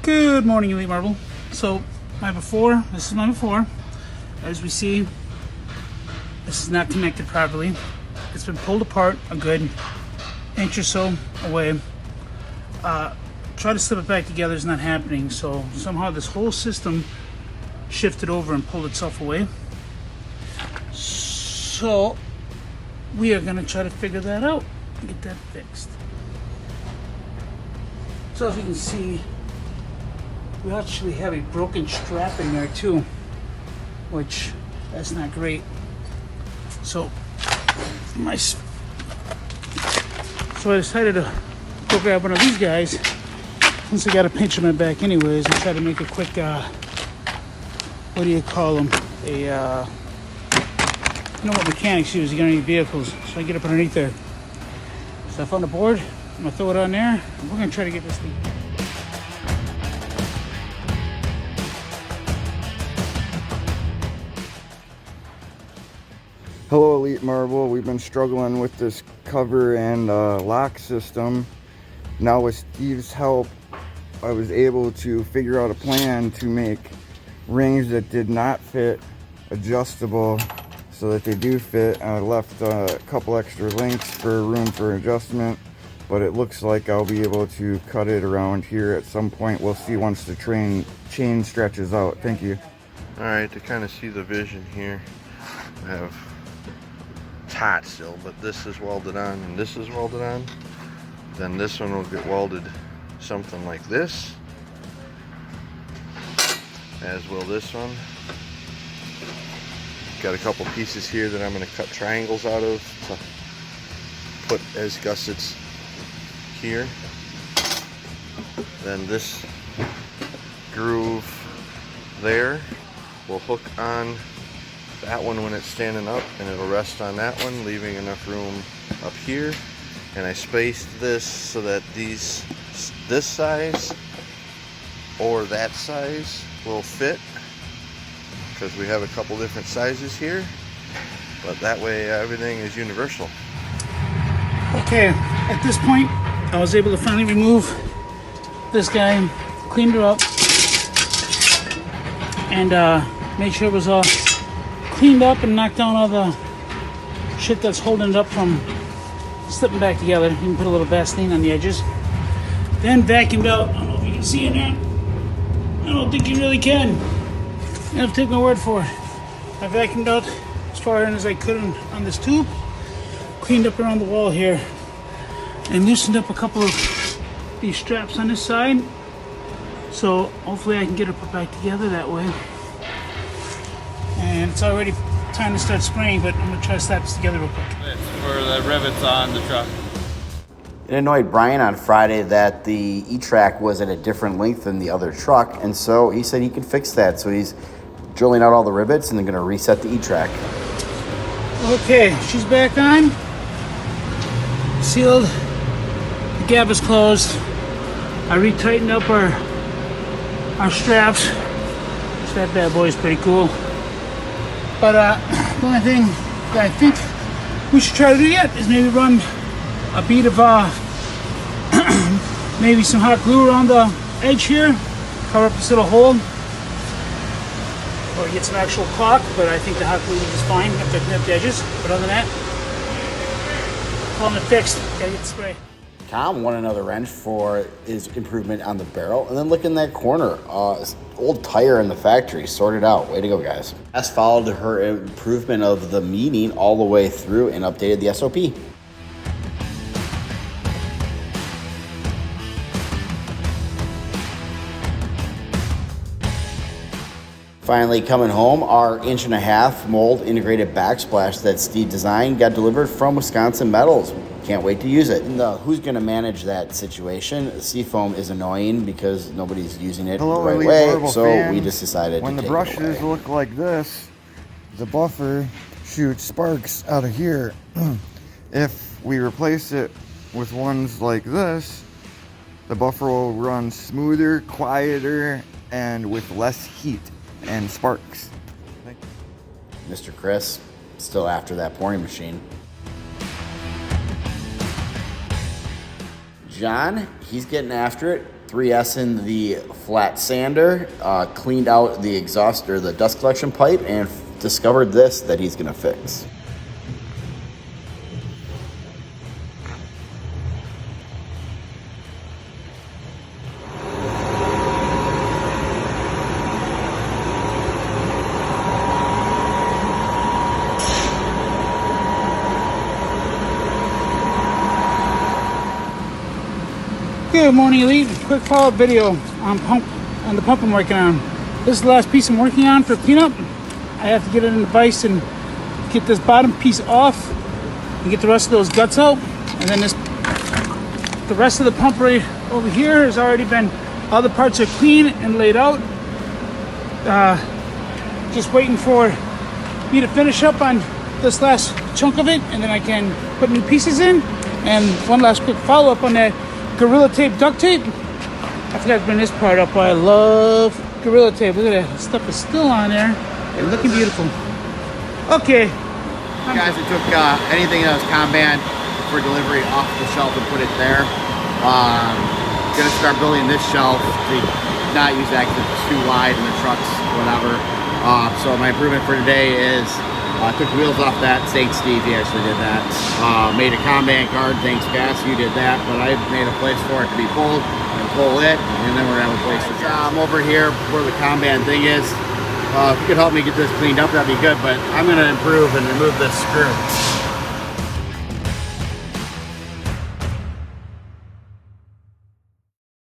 Good morning, Elite Marble. So, this is my before. As we see, this is not connected properly. It's been pulled apart a good inch or so away. Try to slip it back together is not happening, so somehow this whole system shifted over and pulled itself away. So, we are going to try to figure that out and get that fixed. So if you can see, we actually have a broken strap in there too, which that's not great. So I decided to go grab one of these guys since I got a pinch in my back anyways and try to make a quick what do you call them, you know what mechanics use, you get on your vehicles. So I get up underneath there, so I found a board, I'm gonna throw it on there and we're gonna try to get this thing. Hello Elite Marble, we've been struggling with this cover and lock system. Now with Steve's help, I was able to figure out a plan to make rings that did not fit adjustable so that they do fit. I left a couple extra links for room for adjustment, but it looks like I'll be able to cut it around here at some point. We'll see once the chain stretches out. Thank you. Alright, to kind of see the vision here, I have hot still, but this is welded on and this is welded on. Then this one will get welded something like this, as will this one. Got a couple pieces here that I'm going to cut triangles out of to put as gussets here. Then this groove there will hook on that one when it's standing up, and it'll rest on that one, leaving enough room up here. And I spaced this so that this size or that size will fit, because we have a couple different sizes here, but that way everything is universal. Okay, at this point I was able to finally remove this guy, cleaned her up, and make sure it was all cleaned up and knocked down all the shit that's holding it up from slipping back together. Even put a little Vaseline on the edges. Then vacuumed out. I don't know if you can see in there. I don't think you really can. You have to take my word for it. I vacuumed out as far in as I could on this tube. Cleaned up around the wall here. And loosened up a couple of these straps on this side. So hopefully I can get it put back together that way. And it's already time to start spraying, but I'm going to try to slap this together real quick. For the rivets on the truck. It annoyed Brian on Friday that the E-Track was at a different length than the other truck, and so he said he could fix that. So he's drilling out all the rivets and then going to reset the E-Track. Okay, she's back on. Sealed. The gap is closed. I retightened up our straps. That bad boy is pretty cool. But the only thing that I think we should try to do yet is maybe run a bead of maybe some hot glue around the edge here, cover up this little hole, or get some actual caulk, but I think the hot glue is fine. Have to clean up the edges, but other than that, calling it fixed. Gotta get the spray. Tom won another wrench for his improvement on the barrel, and then look in that corner, old tire in the factory sorted out. Way to go, guys. As followed her improvement of the meeting all the way through and updated the SOP. Finally coming home, our 1.5-inch mold integrated backsplash that Steve designed got delivered from Wisconsin Metals. Can't wait to use it. And who's going to manage that situation? Seafoam is annoying because nobody's using it the right way, so we just decided when to the take it away. brushes look like this, the buffer shoots sparks out of here. If we replace it with ones like this, the buffer will run smoother, quieter, and with less heat and sparks. Mr. Chris, still after that pouring machine. John, he's getting after it. 3S'ing the flat sander, cleaned out the exhaust or the dust collection pipe, and discovered this that he's gonna fix. Good morning, Elite. Quick follow-up video on the pump I'm working on. This is the last piece I'm working on for cleanup. I have to get it in the vise and get this bottom piece off and get the rest of those guts out. And then the rest of the pump right over here has already been, all the parts are clean and laid out. Just waiting for me to finish up on this last chunk of it, and then I can put new pieces in. And one last quick follow-up on that Gorilla Tape duct tape. I forgot to bring this part up, but I love Gorilla Tape. Look at that stuff is still on there and looking beautiful. Okay. Guys, we took anything that was Kanban for delivery off the shelf and put it there. Gonna start building this shelf to not use that because it's too wide in the trucks, whatever. So my improvement for today is I took the wheels off that. Thanks, Steve. He actually did that. Made a Kanban card. Thanks, Cass. You did that. But I made a place for it to be pulled and pull it, and then we're gonna have a place for it. I'm over here where the Kanban thing is. If you could help me get this cleaned up, that'd be good. But I'm gonna improve and remove this screw.